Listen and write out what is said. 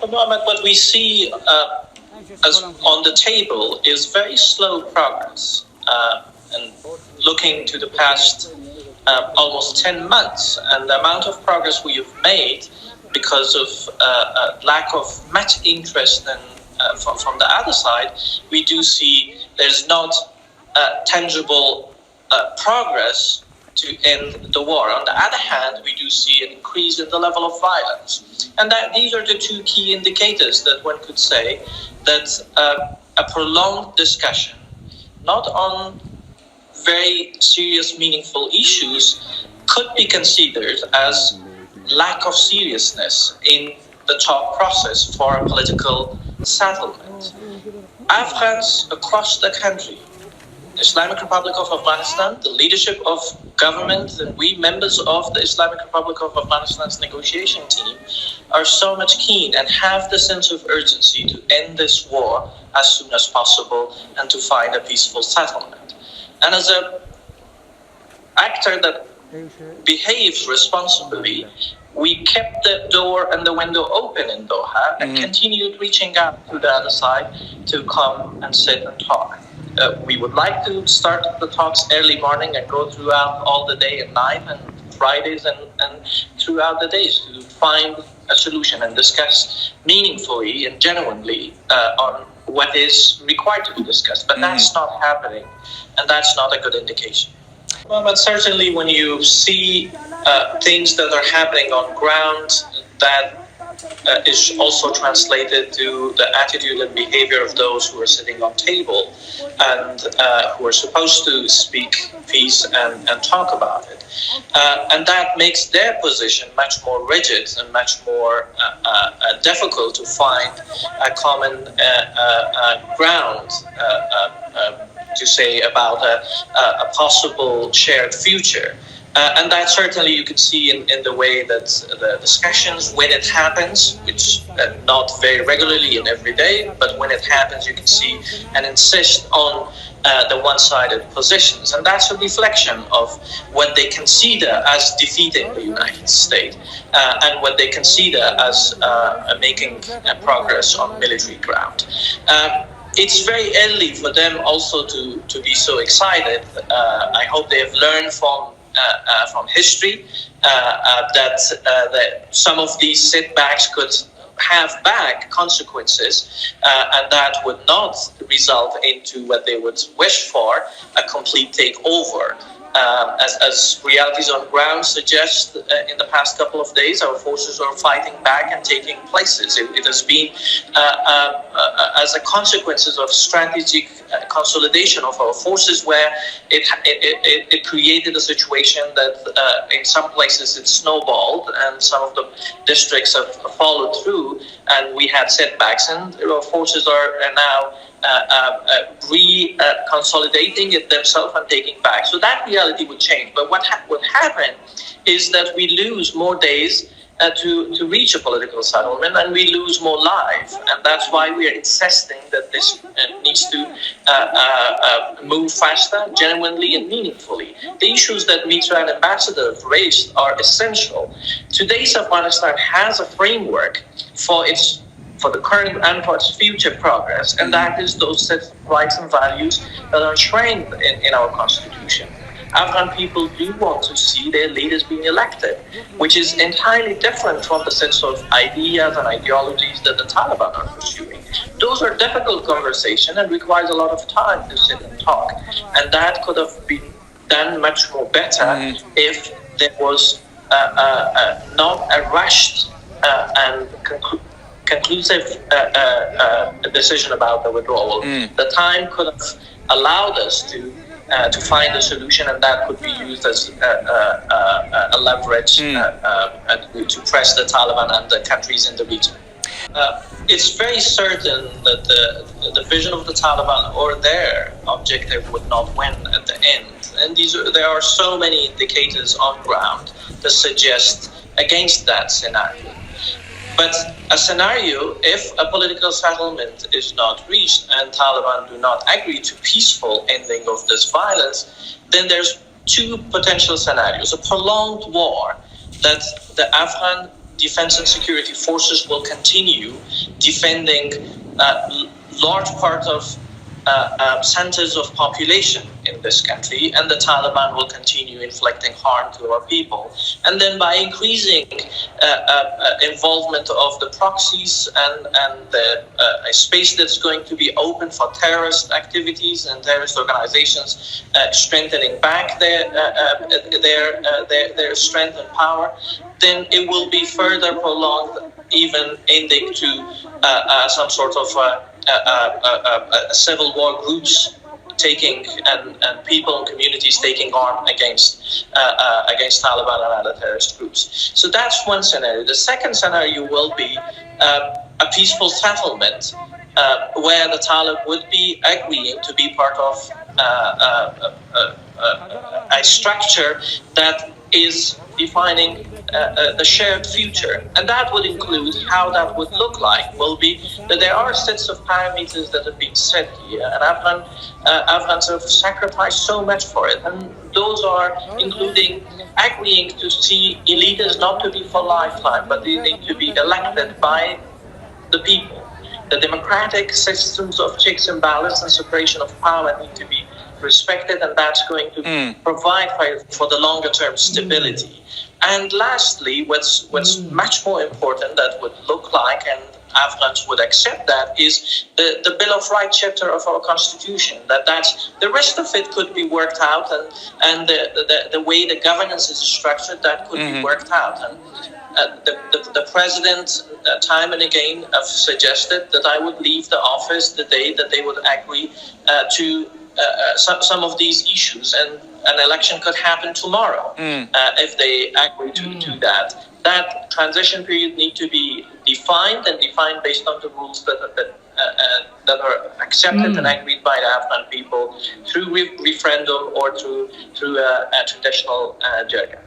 Mohammed, what we see as on the table is very slow progress. And looking to the past almost 10 months, and the amount of progress we have made because of lack of much interest and from the other side, we do see there's not tangible progress to end the war. On the other hand, we do see an increase in the level of violence. And that these are the two key indicators that one could say that a prolonged discussion, not on very serious, meaningful issues, could be considered as lack of seriousness in the talk process for a political settlement. Afghans across the country, Islamic Republic of Afghanistan, the leadership of government, and we members of the Islamic Republic of Afghanistan's negotiation team are so much keen and have the sense of urgency to end this war as soon as possible and to find a peaceful settlement. And as an actor that behaves responsibly, we kept the door and the window open in Doha and continued reaching out to the other side to come and sit and talk. We would like to start the talks early morning and go throughout all the day and night and Fridays and throughout the days to find a solution and discuss meaningfully and genuinely on what is required to be discussed. But that's not happening, and that's not a good indication. Well, but certainly when you see things that are happening on ground, that is also translated to the attitude and behavior of those who are sitting on table and who are supposed to speak peace and talk about it. And that makes their position much more rigid and much more difficult to find a common ground to say about a possible shared future. And that certainly you can see in the way that the discussions, when it happens, which not very regularly and every day, but when it happens, you can see and insist on the one-sided positions. And that's a reflection of what they consider as defeating the United States and what they consider as making progress on military ground. It's very early for them also to be so excited. I hope they have learned from history that some of these setbacks could have back consequences and that would not result into what they would wish for, a complete takeover. As realities on ground suggest, in the past couple of days, our forces are fighting back and taking places. It has been as a consequence of strategic consolidation of our forces, where it created a situation that in some places it snowballed and some of the districts have followed through, and we had setbacks, and our forces are now consolidating it themselves and taking back. So that reality would change. But what would happen is that we lose more days to reach a political settlement, and we lose more lives. And that's why we are insisting that this needs to move faster, genuinely and meaningfully. The issues that Mitra and Ambassador have raised are essential. Today's Afghanistan has a framework for the current and for its future progress, and that is those set of rights and values that are enshrined in our constitution. Afghan people do want to see their leaders being elected, which is entirely different from the sets of ideas and ideologies that the Taliban are pursuing. Those are difficult conversations and requires a lot of time to sit and talk, and that could have been done much more better if there was not a rushed and conclusive decision about the withdrawal. The time could have allowed us to find a solution, and that could be used as a leverage to press the Taliban and the countries in the region. It's very certain that the vision of the Taliban or their objective would not win at the end. And there are so many indicators on ground that suggest against that scenario. But a scenario, if a political settlement is not reached and Taliban do not agree to peaceful ending of this violence, then there's two potential scenarios. A prolonged war that the Afghan defense and security forces will continue defending large part of centers of population in this country, and the Taliban will continue inflicting harm to our people. And then by increasing involvement of the proxies and the space that's going to be open for terrorist activities and terrorist organizations, strengthening back their strength and power, then it will be further prolonged, even ending to some sort of civil war groups taking and people and communities taking arm against Taliban and other terrorist groups. So that's one scenario. The second scenario will be a peaceful settlement where the Taliban would be agreeing to be part of a structure that is defining the shared future. And that would include how that would look like will be that there are sets of parameters that have been set here, and Afghans have sacrificed so much for it. And those are including agreeing to see leaders not to be for lifetime, but they need to be elected by the people. The democratic systems of checks and balances and separation of power need to be respected, and that's going to provide for the longer term stability. And lastly, what's much more important that would look like, and Afghans would accept that, is the Bill of Rights chapter of our constitution. That's the rest of it could be worked out, and the way the governance is structured, that could be worked out. And the president, time and again, have suggested that I would leave the office the day that they would agree to some of these issues, and an election could happen tomorrow if they agree to that. That transition period need to be defined based on the rules that are accepted and agreed by the Afghan people through referendum or through a traditional jirga.